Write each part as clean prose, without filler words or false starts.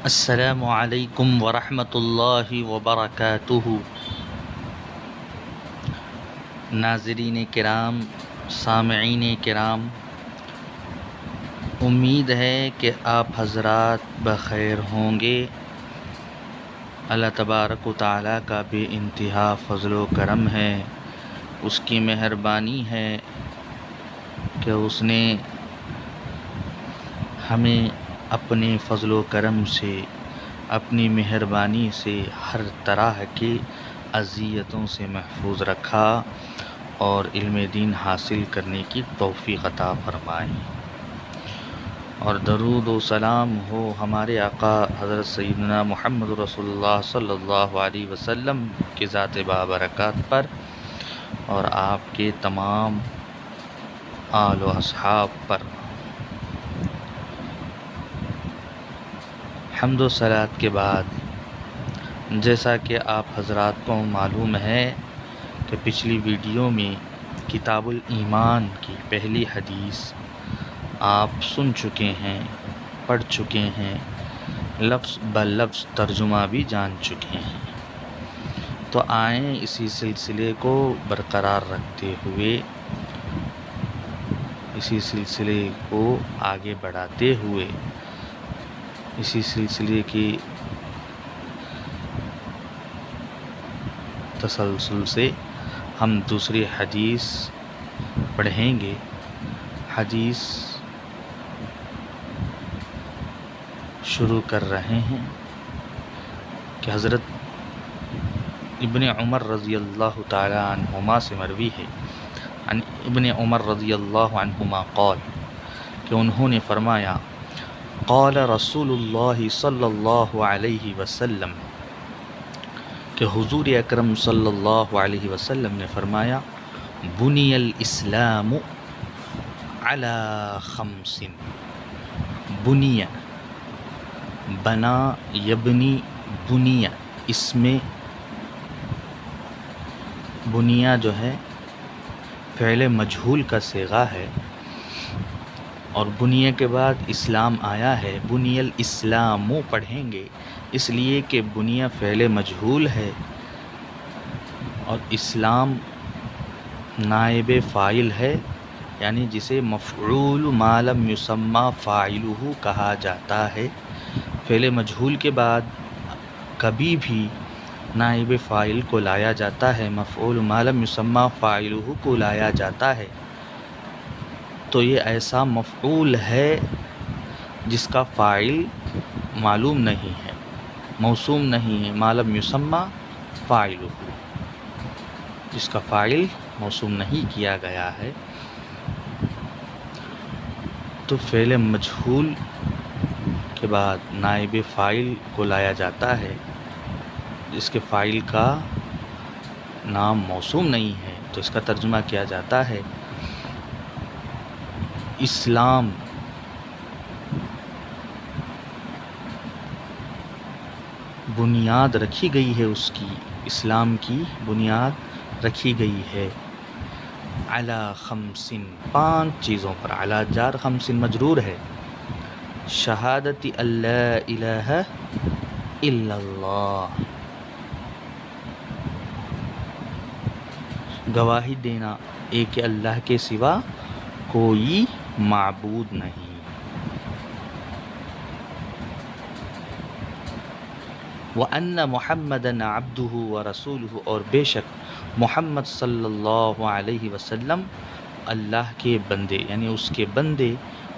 السلام علیکم ورحمۃ اللہ وبرکاتہ۔ ناظرین کرام، سامعین کرام، امید ہے کہ آپ حضرات بخیر ہوں گے۔ اللہ تبارک و تعالیٰ کا بے انتہا فضل و کرم ہے، اس کی مہربانی ہے کہ اس نے ہمیں اپنے فضل و کرم سے، اپنی مہربانی سے ہر طرح کی اذیتوں سے محفوظ رکھا اور علم دین حاصل کرنے کی توفیق عطا فرمائی۔ اور درود و سلام ہو ہمارے آقا حضرت سیدنا محمد رسول اللہ صلی اللہ علیہ وسلم کی ذات بابرکات پر اور آپ کے تمام آل و اصحاب پر۔ حمد و صلوات کے بعد، جیسا کہ آپ حضرات کو معلوم ہے کہ پچھلی ویڈیو میں کتاب الایمان کی پہلی حدیث آپ سن چکے ہیں، پڑھ چکے ہیں، لفظ بلفظ ترجمہ بھی جان چکے ہیں۔ تو آئیں اسی سلسلے کو برقرار رکھتے ہوئے، اسی سلسلے کو آگے بڑھاتے ہوئے، اسی سلسلے کی تسلسل سے ہم دوسری حدیث پڑھیں گے۔ حدیث شروع کر رہے ہیں کہ حضرت ابن عمر رضی اللہ تعالی عنہما سے مروی ہے، عن ابن عمر رضی اللہ عنہما قال، کہ انہوں نے فرمایا، قال رسول اللہ صلی اللہ علیہ وسلم، کہ حضور اکرم صلی اللہ علیہ وسلم نے فرمایا، بنی الاسلام علی خمس۔ بنی، بنا، یبنی، بنی، اس میں بنیا جو ہے فعل مجہول کا صیغہ ہے، اور بنیہ کے بعد اسلام آیا ہے۔ بنی الاسلام پڑھیں گے اس لیے کہ بنیہ فعل مجہول ہے اور اسلام نائب فاعل ہے، یعنی جسے مفعول ما لم یسمى فاعلہ کہا جاتا ہے۔ فعل مجہول کے بعد کبھی بھی نائب فاعل کو لایا جاتا ہے، مفعول ما لم یسمى فاعلہ کو لایا جاتا ہے۔ تو یہ ایسا مفعول ہے جس کا فاعل معلوم نہیں ہے، موسوم نہیں ہے، ما لم یسمى فاعلہ، جس کا فاعل موسوم نہیں کیا گیا ہے۔ تو فعل مجہول کے بعد نائب فاعل کو لایا جاتا ہے جس کے فاعل کا نام موسوم نہیں ہے، تو اس کا ترجمہ کیا جاتا ہے اسلام۔ بنیاد رکھی گئی ہے اس کی، اسلام کی بنیاد رکھی گئی ہے علی خمس، پانچ چیزوں پر۔ علی جار، خمس مجرور ہے۔ شہادت اللہ الہ الا اللہ، گواہی دینا ایک اللہ کے سوا کوئی معبود نہیں۔ وَأَنَّ مُحَمَّدًا عَبْدُهُ وَرَسُولُهُ، اور بے شک محمد صلی اللہ علیہ وسلم اللہ کے بندے، یعنی اس کے بندے،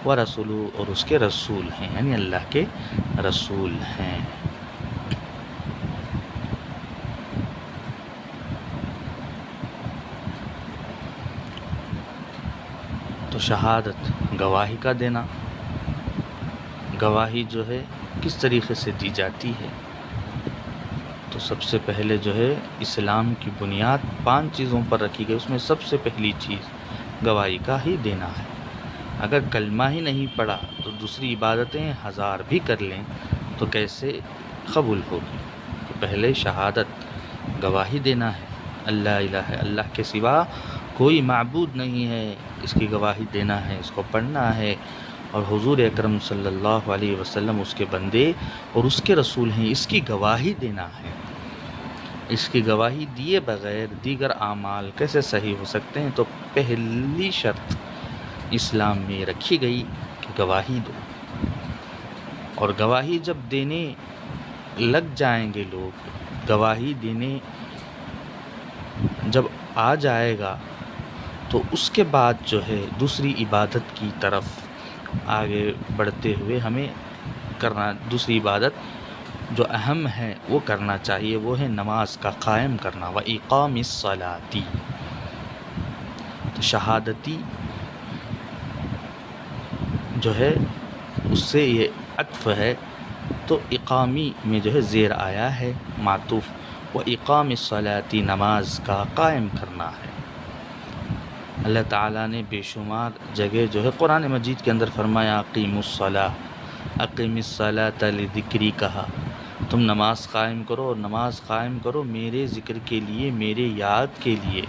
وَرَسُولُهُ، اور اس کے رسول ہیں، یعنی اللہ کے رسول ہیں۔ تو شہادت، گواہی کا دینا، گواہی جو ہے کس طریقے سے دی جاتی ہے؟ تو سب سے پہلے جو ہے اسلام کی بنیاد پانچ چیزوں پر رکھی گئی، اس میں سب سے پہلی چیز گواہی کا ہی دینا ہے۔ اگر کلمہ ہی نہیں پڑھا تو دوسری عبادتیں ہزار بھی کر لیں تو کیسے قبول ہوگی؟ تو پہلے شہادت، گواہی دینا ہے، اللہ الہ، اللہ کے سوا کوئی معبود نہیں ہے، اس کی گواہی دینا ہے، اس کو پڑھنا ہے اور حضور اکرم صلی اللہ علیہ وسلم اس کے بندے اور اس کے رسول ہیں، اس کی گواہی دینا ہے۔ اس کی گواہی دیے بغیر دیگر اعمال کیسے صحیح ہو سکتے ہیں؟ تو پہلی شرط اسلام میں رکھی گئی کہ گواہی دو، اور گواہی جب دینے لگ جائیں گے لوگ، گواہی دینے جب آ جائے گا تو اس کے بعد جو ہے دوسری عبادت کی طرف آگے بڑھتے ہوئے ہمیں کرنا، دوسری عبادت جو اہم ہے وہ کرنا چاہیے، وہ ہے نماز کا قائم کرنا، وَإِقَامِ الصَّلَاةِ۔ تو شہادتی جو ہے اس سے یہ عطف ہے، تو اقامی میں جو ہے زیر آیا ہے معطوف، وَإِقَامِ الصَّلَاةِ، نماز کا قائم کرنا ہے۔ اللہ تعالیٰ نے بے شمار جگہ جو ہے قرآن مجید کے اندر فرمایا اقیموا الصلاۃ، اقیم الصلاۃ لذکری، کہا تم نماز قائم کرو، اور نماز قائم کرو میرے ذکر کے لیے، میرے یاد کے لیے۔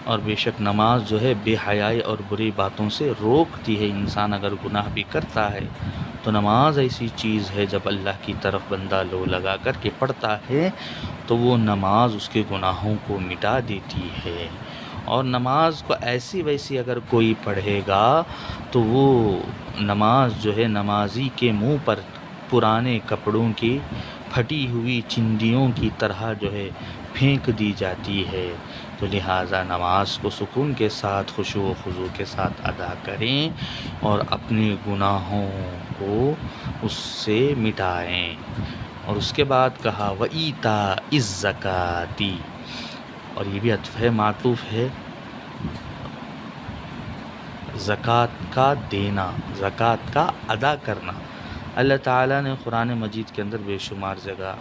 اور بے شک نماز جو ہے بے حیائی اور بری باتوں سے روکتی ہے۔ انسان اگر گناہ بھی کرتا ہے تو نماز ایسی چیز ہے، جب اللہ کی طرف بندہ لو لگا کر کے پڑھتا ہے تو وہ نماز اس کے گناہوں کو مٹا دیتی ہے۔ اور نماز کو ایسی ویسی اگر کوئی پڑھے گا تو وہ نماز جو ہے نمازی کے منہ پر پرانے کپڑوں کی پھٹی ہوئی چندیوں کی طرح جو ہے پھینک دی جاتی ہے۔ تو لہٰذا نماز کو سکون کے ساتھ، خشوع و خضوع کے ساتھ ادا کریں اور اپنے گناہوں کو اس سے مٹائیں۔ اور اس کے بعد کہا وَإِيتَاءِ الزَّكَاةِ، اور یہ بھی عطف ہے، معطوف ہے، زکوٰۃ کا دینا، زکوٰۃ کا ادا کرنا۔ اللہ تعالیٰ نے قرآن مجید کے اندر بے شمار جگہ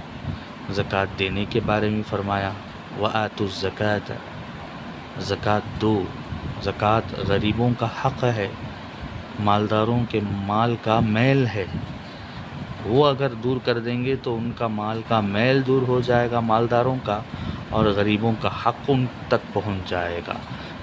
زکوٰۃ دینے کے بارے میں فرمایا، وَآتُوا الزَّكَاةَ، زکوٰۃ دو۔ زکوٰۃ غریبوں کا حق ہے، مالداروں کے مال کا میل ہے، وہ اگر دور کر دیں گے تو ان کا مال کا میل دور ہو جائے گا مالداروں کا، اور غریبوں کا حق ان تک پہنچ جائے گا۔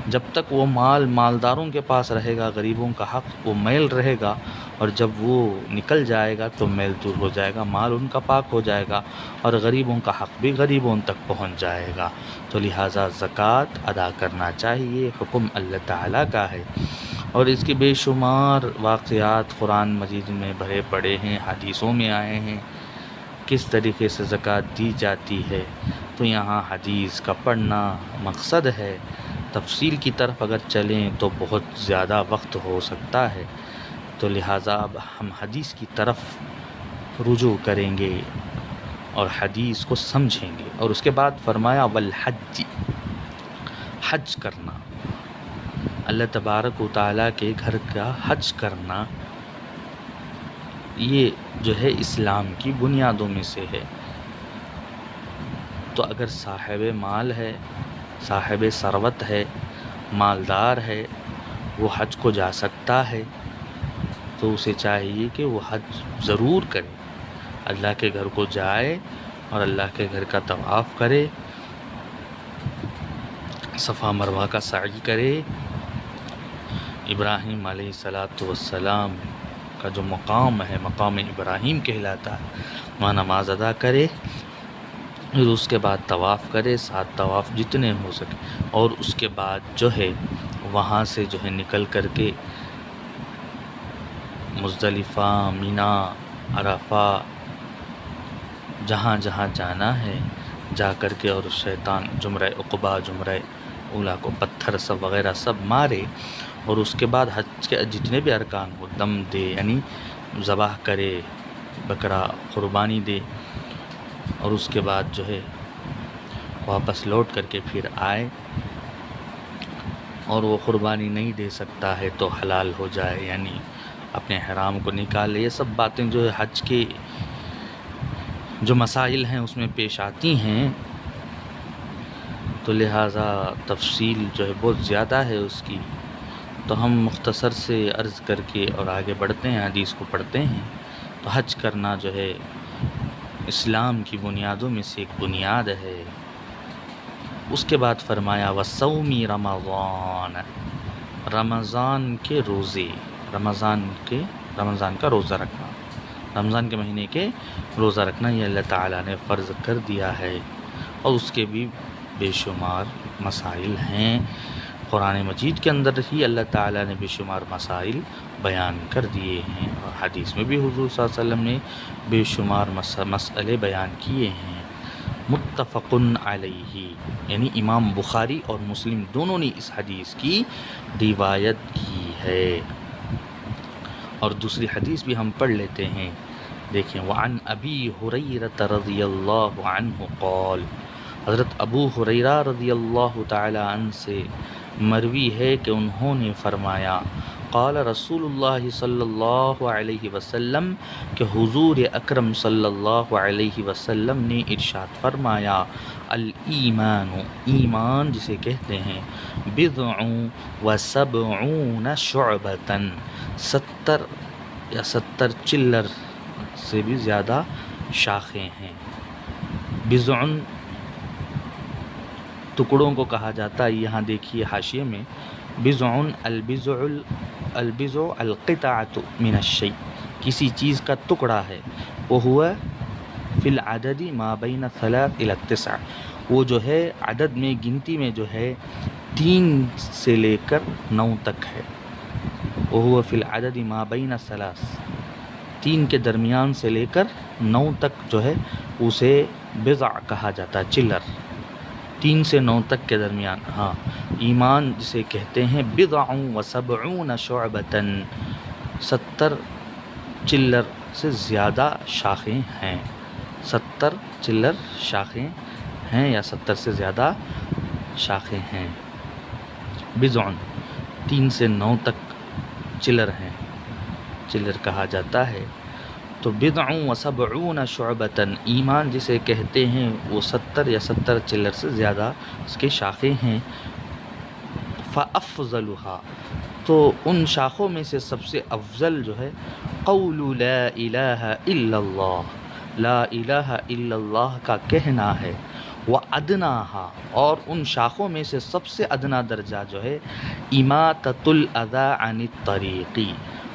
جب تک وہ مال مالداروں کے پاس رہے گا، غریبوں کا حق وہ میل رہے گا، اور جب وہ نکل جائے گا تو میل دور ہو جائے گا، مال ان کا پاک ہو جائے گا، اور غریبوں کا حق بھی غریبوں تک پہنچ جائے گا۔ تو لہٰذا زکوٰۃ ادا کرنا چاہیے، حکم اللہ تعالیٰ کا ہے۔ اور اس کے بے شمار واقعات قرآن مجید میں بھرے پڑے ہیں، حدیثوں میں آئے ہیں کس طریقے سے زکوٰۃ دی جاتی ہے۔ تو یہاں حدیث کا پڑھنا مقصد ہے، تفصیل کی طرف اگر چلیں تو بہت زیادہ وقت ہو سکتا ہے، تو لہٰذا اب ہم حدیث کی طرف رجوع کریں گے اور حدیث کو سمجھیں گے۔ اور اس کے بعد فرمایا والحج، حج کرنا، اللہ تبارک و تعالیٰ کے گھر کا حج کرنا، یہ جو ہے اسلام کی بنیادوں میں سے ہے۔ تو اگر صاحب مال ہے، صاحب ثروت ہے، مالدار ہے، وہ حج کو جا سکتا ہے، تو اسے چاہیے کہ وہ حج ضرور کرے، اللہ کے گھر کو جائے اور اللہ کے گھر کا طواف کرے، صفا مروہ کا سعی کرے، ابراہیم علیہ السلام کا جو مقام ہے، مقام ابراہیم کہلاتا ہے، وہاں نماز ادا کرے، پھر اس کے بعد طواف کرے، 7 طواف جتنے ہو سکے، اور اس کے بعد جو ہے وہاں سے جو ہے نکل کر کے مزدلفہ، مینا، عرفہ، جہاں جہاں جانا ہے جا کر کے، اور شیطان جمرہ عقبہ، جمرہ اولا کو پتھر سب وغیرہ سب مارے، اور اس کے بعد حج کے جتنے بھی ارکان ہو دم دے، یعنی ذبح کرے، بکرا قربانی دے، اور اس کے بعد جو ہے واپس لوٹ کر کے پھر آئے، اور وہ قربانی نہیں دے سکتا ہے تو حلال ہو جائے، یعنی اپنے حرام کو نکالے۔ یہ سب باتیں جو ہے حج کے جو مسائل ہیں اس میں پیش آتی ہیں، تو لہٰذا تفصیل جو ہے بہت زیادہ ہے اس کی، تو ہم مختصر سے عرض کر کے اور آگے بڑھتے ہیں، حدیث کو پڑھتے ہیں۔ تو حج کرنا جو ہے اسلام کی بنیادوں میں سے ایک بنیاد ہے۔ اس کے بعد فرمایا وصوم رمضان، رمضان کے روزے، رمضان کا روزہ رکھنا، رمضان کے مہینے کے روزہ رکھنا یہ اللہ تعالیٰ نے فرض کر دیا ہے، اور اس کے بھی بے شمار مسائل ہیں۔ قرآن مجید کے اندر ہی اللہ تعالیٰ نے بے شمار مسائل بیان کر دیے ہیں، اور حدیث میں بھی حضور صلی اللہ علیہ وسلم نے بے شمار مسئلے بیان کیے ہیں۔ متفق علیہ، یعنی امام بخاری اور مسلم دونوں نے اس حدیث کی روایت کی ہے۔ اور دوسری حدیث بھی ہم پڑھ لیتے ہیں، دیکھیں وعن ابی ہریرہ رضی اللہ عنہ قال، حضرت ابو ہریرہ رضی اللہ تعالی عنہ سے مروی ہے کہ انہوں نے فرمایا، قال رسول اللہ صلی اللہ علیہ وسلم، کہ حضور اکرم صلی اللہ علیہ وسلم نے ارشاد فرمایا، الایمان، ایمان جسے کہتے ہیں، بضع و سبعون شعبۃ، 70 یا 70 چلر سے بھی زیادہ شاخیں ہیں۔ بضع ٹکڑوں کو کہا جاتا ہے، یہاں دیکھیے حاشیے میں، بضع البضع القطعۃ من الشیء، کسی چیز کا ٹکڑا ہے، وہو فی العدد ما بین 3 الی 9، وہ جو ہے عدد میں، گنتی میں جو ہے 3 سے لے کر 9 تک ہے، وہو فی العدد ما بین 3 کے درمیان سے لے کر 9 تک جو ہے اسے بضع کہا جاتا ہے، چلر، 3 سے 9 تک کے درمیان۔ ہاں، ایمان جسے کہتے ہیں، بضع و سبعون شعبۃ، 70 چلر سے زیادہ شاخیں ہیں، 70 چلر شاخیں ہیں یا 70 سے زیادہ شاخیں ہیں۔ بضع 3 سے 9 تک چلر ہیں، چلر کہا جاتا ہے۔ تو بضع و سبعون شعبۃ، ایمان جسے کہتے ہیں وہ 70 یا 70 چلر سے زیادہ اس کے شاخیں ہیں۔ فافضلها، تو ان شاخوں میں سے سب سے افضل جو ہے، قول لا الہ الا اللہ، لا الہ الا اللہ کا کہنا ہے۔ وادناها، اور ان شاخوں میں سے سب سے ادنا درجہ جو ہے، اماطۃ الاذی عن الطریق،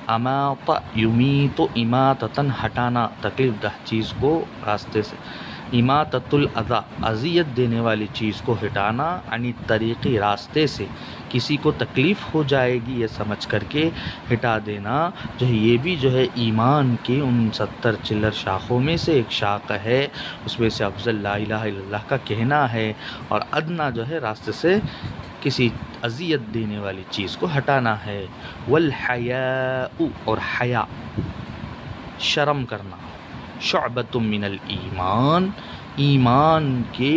اماط یمیت اماطۃ، ہٹانا تکلیف دہ چیز کو راستے سے، اماطۃ الاذی اذیت دینے والی چیز کو ہٹانا، عن الطریق راستے سے، کسی کو تکلیف ہو جائے گی یہ سمجھ کر کے ہٹا دینا جو ہے، یہ بھی جو ہے ایمان کے ان 70 چلر شاخوں میں سے ایک شاخ ہے۔ اس میں سے افضل لا الہ الا اللہ کا کہنا ہے، اور ادنا جو ہے راستے سے کسی اذیت دینے والی چیز کو ہٹانا ہے۔ والحیاء، اور حیا، شرم کرنا، شعبۃ من الایمان، ایمان کے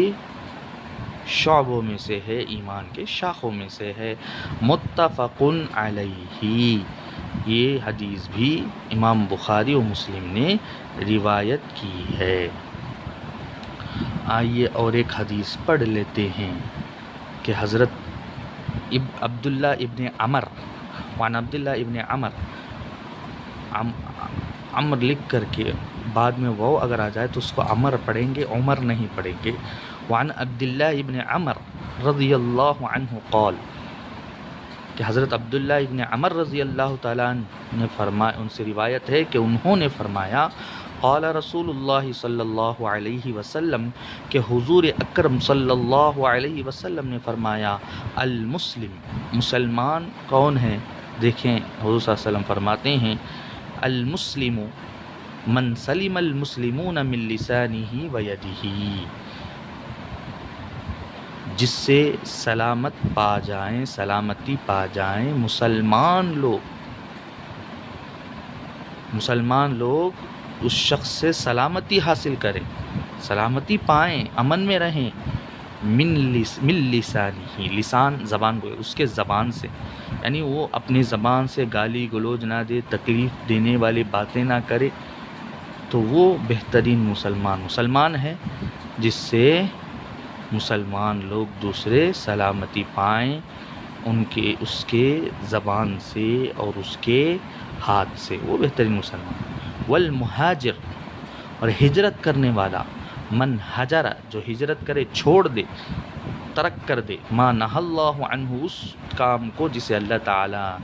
شعبوں میں سے ہے، ایمان کے شاخوں میں سے ہے۔ متفق علیہ، یہ حدیث بھی امام بخاری و مسلم نے روایت کی ہے۔ آئیے اور ایک حدیث پڑھ لیتے ہیں کہ حضرت عبداللہ ابن عمر، وعن عبداللہ ابن عمر، عمر لکھ کر کے بعد میں واو اگر آ جائے تو اس کو عمر پڑھیں گے، عمر نہیں پڑھیں گے۔ وعن عبداللہ ابن عمر رضی اللہ عنہ قال، کہ حضرت عبداللہ ابن عمر رضی اللہ تعالیٰ عنہ نے فرمایا، ان سے روایت ہے کہ انہوں نے فرمایا، قال رسول اللہ صلی اللہ علیہ وسلم، کہ حضور اکرم صلی اللہ علیہ وسلم نے فرمایا، المسلم، مسلمان کون ہے؟ دیکھیں حضور صلی اللہ علیہ وسلم فرماتے ہیں، المسلم من سلم المسلمون من لسانہ و یدہ، جس سے سلامت پا جائیں، سلامتی پا جائیں مسلمان لوگ اس شخص سے سلامتی حاصل کریں، سلامتی پائیں، امن میں رہیں، من لسانہ، لسان زبان کو، اس کے زبان سے، یعنی وہ اپنی زبان سے گالی گلوچ نہ دے، تکلیف دینے والی باتیں نہ کرے، تو وہ بہترین مسلمان ہے جس سے مسلمان لوگ دوسرے سلامتی پائیں، اس کے زبان سے اور اس کے ہاتھ سے، وہ بہترین مسلمان۔ والمہاجر، اور ہجرت کرنے والا، من ہجر، جو ہجرت کرے، چھوڑ دے، ترک کر دے، ما نہى اللہ عنہ، اس کام کو جسے اللہ تعالیٰ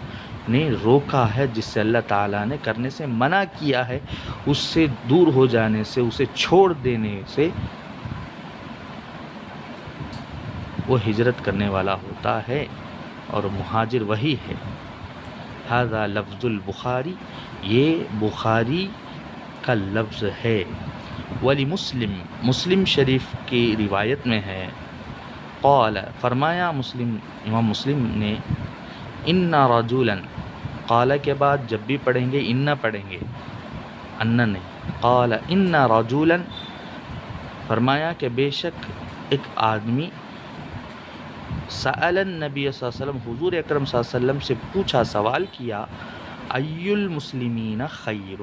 نے روکا ہے، جس سے اللہ تعالیٰ نے کرنے سے منع کیا ہے، اس سے دور ہو جانے سے، اسے چھوڑ دینے سے وہ ہجرت کرنے والا ہوتا ہے، اور مہاجر وہی ہے۔ ھذا لفظ البخاری، یہ بخاری کا لفظ ہے۔ ولی مسلم، مسلم شریف کی روایت میں ہے، قال، فرمایا امام مسلم نے، ان رجلا، قال کے بعد جب بھی پڑھیں گے ان پڑھیں گے، ان نہیں، قال ان رجلا، فرمایا کہ بے شک ایک آدمی، سأل النبی صلی اللہ علیہ وسلم، حضور اکرم صلی اللہ علیہ وسلم سے پوچھا، سوال کیا، ای المسلمین خیر،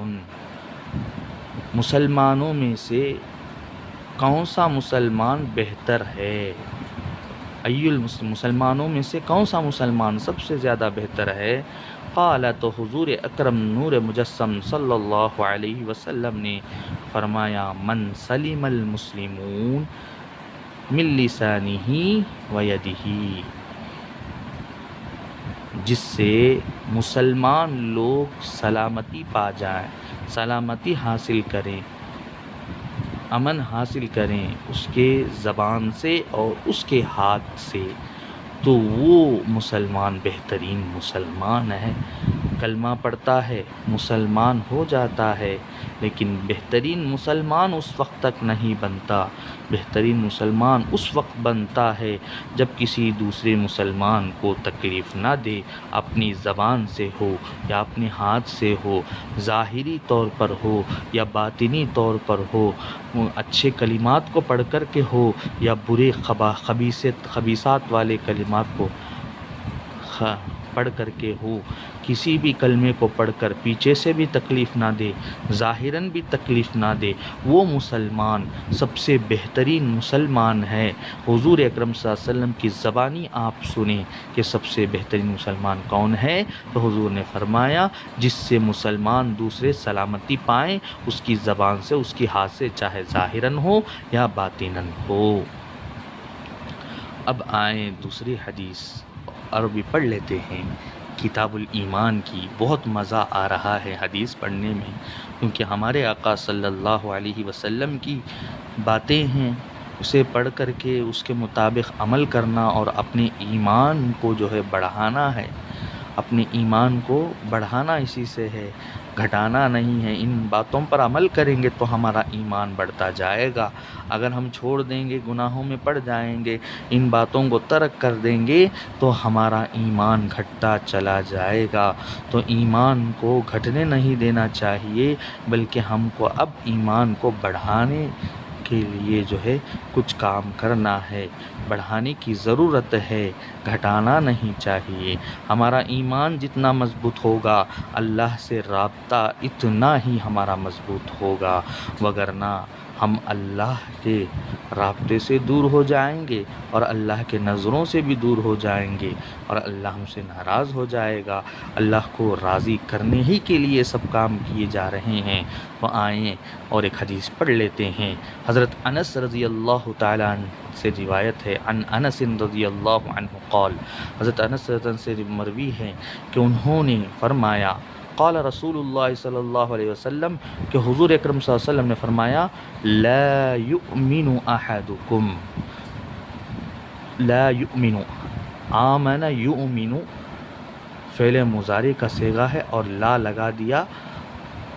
مسلمانوں میں سے کون سا مسلمان بہتر ہے؟ ای المسلم، مسلمانوں میں سے کون سا مسلمان سب سے زیادہ بہتر ہے؟ قال، تو حضور اکرم نور مجسم صلی اللہ علیہ وسلم نے فرمایا، من سلم المسلمون من لسانہ و یدہ، جس سے مسلمان لوگ سلامتی پا جائیں، سلامتی حاصل کریں، امن حاصل کریں اس کے زبان سے اور اس کے ہاتھ سے، تو وہ مسلمان بہترین مسلمان ہے۔ کلمہ پڑھتا ہے، مسلمان ہو جاتا ہے، لیکن بہترین مسلمان اس وقت تک نہیں بنتا۔ بہترین مسلمان اس وقت بنتا ہے جب کسی دوسرے مسلمان کو تکلیف نہ دے، اپنی زبان سے ہو یا اپنے ہاتھ سے ہو، ظاہری طور پر ہو یا باطنی طور پر ہو، اچھے کلمات کو پڑھ کر کے ہو یا برے خبیثات والے کلمات کو پڑھ کر کے ہو، کسی بھی کلمے کو پڑھ کر پیچھے سے بھی تکلیف نہ دے، ظاہراً بھی تکلیف نہ دے، وہ مسلمان سب سے بہترین مسلمان ہے۔ حضور اکرم صلی اللہ علیہ وسلم کی زبانی آپ سنیں کہ سب سے بہترین مسلمان کون ہے، تو حضور نے فرمایا، جس سے مسلمان دوسرے سلامتی پائیں اس کی زبان سے، اس کی ہاتھ سے، چاہے ظاہراً ہو یا باطناً ہو۔ اب آئیں دوسری حدیث، عربی پڑھ لیتے ہیں، کتاب الایمان کی۔ بہت مزہ آ رہا ہے حدیث پڑھنے میں، کیونکہ ہمارے آقا صلی اللہ علیہ وسلم کی باتیں ہیں، اسے پڑھ کر کے اس کے مطابق عمل کرنا اور اپنے ایمان کو جو ہے بڑھانا ہے، اپنے ایمان کو بڑھانا اسی سے ہے، گھٹانا نہیں ہے۔ ان باتوں پر عمل کریں گے تو ہمارا ایمان بڑھتا جائے گا، اگر ہم چھوڑ دیں گے، گناہوں میں پڑ جائیں گے، ان باتوں کو ترک کر دیں گے تو ہمارا ایمان گھٹتا چلا جائے گا۔ تو ایمان کو گھٹنے نہیں دینا چاہیے، بلکہ ہم کو اب ایمان کو بڑھانے کے لیے جو ہے کچھ کام کرنا ہے، بڑھانے کی ضرورت ہے، گھٹانا نہیں چاہیے۔ ہمارا ایمان جتنا مضبوط ہوگا، اللہ سے رابطہ اتنا ہی ہمارا مضبوط ہوگا، وگرنہ ہم اللہ کے رابطے سے دور ہو جائیں گے اور اللہ کے نظروں سے بھی دور ہو جائیں گے، اور اللہ ہم سے ناراض ہو جائے گا۔ اللہ کو راضی کرنے ہی کے لیے سب کام کیے جا رہے ہیں۔ وہ آئیں اور ایک حدیث پڑھ لیتے ہیں۔ حضرت انس رضی اللہ تعالیٰ عنہ سے روایت ہے، عن انس رضی اللہ عنہ قال، حضرت انس رضی اللہ عنہ سے مروی ہے کہ انہوں نے فرمایا، قال رسول اللہ صلی اللہ علیہ وسلم، کہ حضور اکرم صلی اللہ علیہ وسلم نے فرمایا، لا یؤمن احدکم، لا یؤمن، آمن یؤمن فعل مضارع کا صیغہ ہے اور لا لگا دیا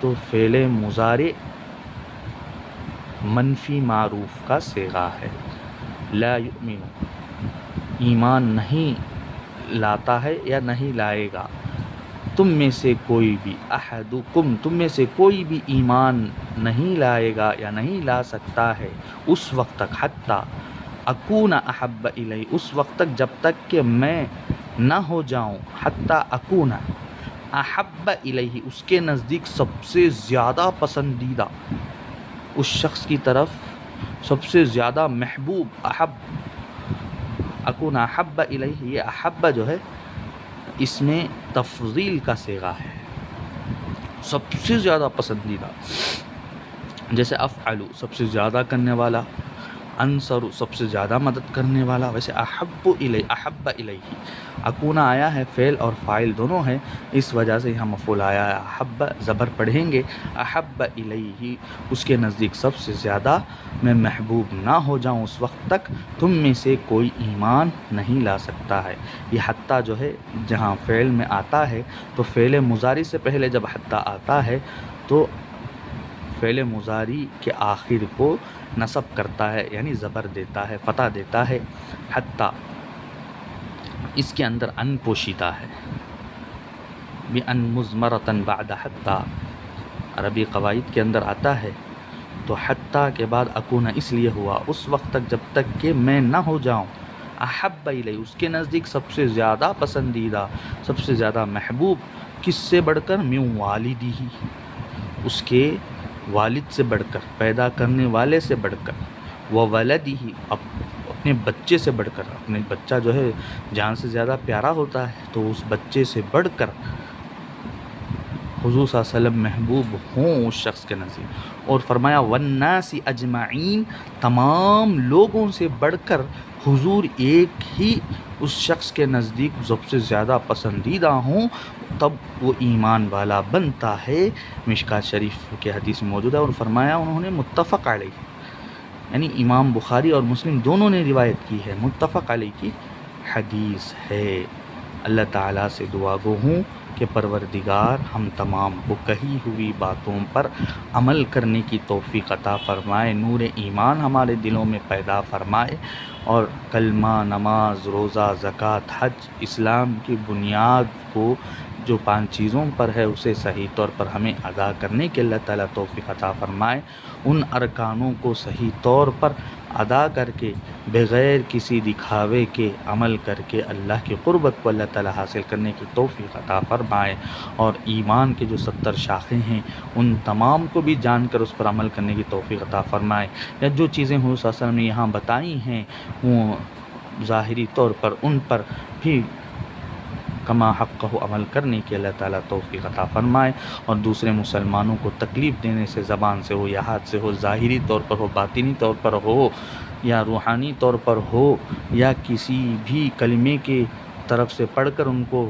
تو فعل مضارع منفی معروف کا صیغہ ہے۔ لا یؤمن، ایمان نہیں لاتا ہے یا نہیں لائے گا، تم میں سے کوئی بھی، احدکم، تم میں سے کوئی بھی ایمان نہیں لائے گا یا نہیں لا سکتا ہے اس وقت تک، حتی اکون احب الیہ، اس وقت تک جب تک کہ میں نہ ہو جاؤں، حتی اکون احب الیہ، اس کے نزدیک سب سے زیادہ پسندیدہ، اس شخص کی طرف سب سے زیادہ محبوب، اکون احب الیہ، یہ احب جو ہے اس میں تفضیل کا صیغہ ہے، سب سے زیادہ پسندیدہ، جیسے افعلو سب سے زیادہ کرنے والا، انصر سب سے زیادہ مدد کرنے والا. ویسے احب الیہ اکونا آیا ہے، فعل اور فاعل دونوں ہیں، اس وجہ سے یہاں مفعول آیا ہے. احب زبر پڑھیں گے، احب الیہ اس کے نزدیک سب سے زیادہ میں محبوب نہ ہو جاؤں اس وقت تک تم میں سے کوئی ایمان نہیں لا سکتا ہے. یہ حتیٰ جو ہے جہاں فعل میں آتا ہے تو فعل مضارع سے پہلے جب حتیٰ آتا ہے تو فعل مضارع کے آخر کو نصب کرتا ہے، یعنی زبر دیتا ہے، فتح دیتا ہے. حتیٰ اس کے اندر ان پوشیدہ ہے، بِأَن مُضْمَرَةً بَعْدَ حتیٰ عربی قواعد کے اندر آتا ہے. تو حتیٰ کے بعد اکونا اس لیے ہوا اس وقت تک جب تک کہ میں نہ ہو جاؤں احب الیہ اس کے نزدیک سب سے زیادہ پسندیدہ، سب سے زیادہ محبوب، کس سے بڑھ کر؟ من والدی ہی اس کے والد سے بڑھ کر، پیدا کرنے والے سے بڑھ کر، وولدی ہی اپنے بچے سے بڑھ کر. اپنے بچہ جو ہے جان سے زیادہ پیارا ہوتا ہے، تو اس بچے سے بڑھ کر حضور صلی اللہ علیہ وسلم محبوب ہوں اس شخص کے نزدیک. اور فرمایا والناس اجمعین تمام لوگوں سے بڑھ کر حضور ایک ہی اس شخص کے نزدیک سب سے زیادہ پسندیدہ ہوں، تب وہ ایمان والا بنتا ہے. مشکات شریف کے حدیث میں موجود ہے. اور فرمایا انہوں نے متفق علیہ، یعنی امام بخاری اور مسلم دونوں نے روایت کی ہے، متفق علیہ کی حدیث ہے. اللہ تعالیٰ سے دعا گو ہوں کہ پروردگار ہم تمام کو کہی ہوئی باتوں پر عمل کرنے کی توفیق عطا فرمائے، نور ایمان ہمارے دلوں میں پیدا فرمائے، اور کلمہ، نماز، روزہ، زکوٰۃ، حج، اسلام کی بنیاد کو جو 5 چیزوں پر ہے اسے صحیح طور پر ہمیں ادا کرنے کے اللہ تعالیٰ توفیق عطا فرمائے. ان ارکانوں کو صحیح طور پر ادا کر کے بغیر کسی دکھاوے کے عمل کر کے اللہ کی قربت کو اللہ تعالیٰ حاصل کرنے کی توفیق عطا فرمائے. اور ایمان کے جو 70 شاخیں ہیں ان تمام کو بھی جان کر اس پر عمل کرنے کی توفیق عطا فرمائے. یا جو چیزیں حضور صلی اللہ علیہ وسلم نے یہاں بتائی ہیں وہ ظاہری طور پر ان پر بھی کما حق کو عمل کرنے کی اللہ تعالیٰ توفیق عطا فرمائے. اور دوسرے مسلمانوں کو تکلیف دینے سے، زبان سے ہو یا ہاتھ سے ہو، ظاہری طور پر ہو، باطنی طور پر ہو یا روحانی طور پر ہو، یا کسی بھی کلمے کی طرف سے پڑھ کر ان کو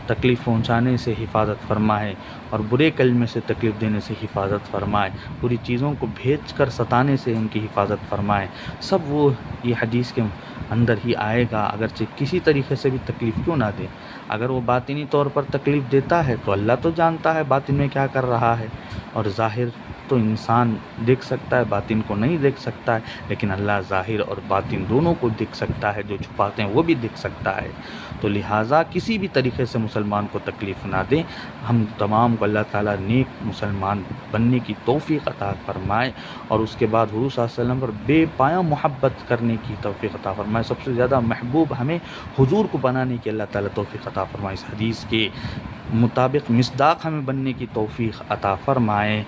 تکلیف پہنچانے سے حفاظت فرمائے، اور برے کلمے سے تکلیف دینے سے حفاظت فرمائے، بری چیزوں کو بھیج کر ستانے سے ان کی حفاظت فرمائے. سب وہ یہ حدیث کے اندر ہی آئے گا، اگرچہ کسی طریقے سے بھی تکلیف کیوں نہ دے. اگر وہ باطنی طور پر تکلیف دیتا ہے تو اللہ تو جانتا ہے باطن میں کیا کر رہا ہے، اور ظاہر تو انسان دیکھ سکتا ہے، باطن کو نہیں دیکھ سکتا ہے، لیکن اللہ ظاہر اور باطن دونوں کو دیکھ سکتا ہے، جو چھپاتے ہیں وہ بھی دیکھ سکتا ہے. تو لہٰذا کسی بھی طریقے سے مسلمان کو تکلیف نہ دیں. ہم تمام کو اللہ تعالیٰ نیک مسلمان بننے کی توفیق عطا فرمائے، اور اس کے بعد حضور صلی اللہ علیہ وسلم پر بے پایہ محبت کرنے کی توفیق عطا فرمائے. سب سے زیادہ محبوب ہمیں حضور کو بنانے کی اللہ تعالیٰ توفیق عطا فرمائے. اس حدیث کے مطابق مصداق ہمیں بننے کی توفیق عطا فرمائے.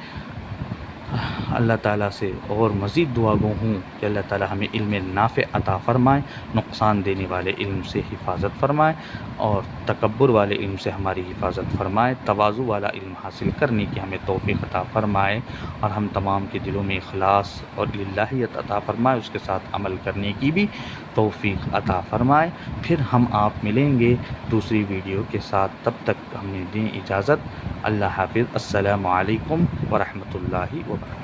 اللہ تعالیٰ سے اور مزید دعا گو ہوں کہ اللہ تعالیٰ ہمیں علم نافع عطا فرمائے، نقصان دینے والے علم سے حفاظت فرمائے، اور تکبر والے علم سے ہماری حفاظت فرمائے، تواضع والا علم حاصل کرنے کی ہمیں توفیق عطا فرمائے، اور ہم تمام کے دلوں میں اخلاص اور للہیت عطا فرمائے، اس کے ساتھ عمل کرنے کی بھی توفیق عطا فرمائے. پھر ہم آپ ملیں گے دوسری ویڈیو کے ساتھ، تب تک ہمیں دیں اجازت. اللہ حافظ. السلام علیکم ورحمۃ اللہ وبرکاتہ.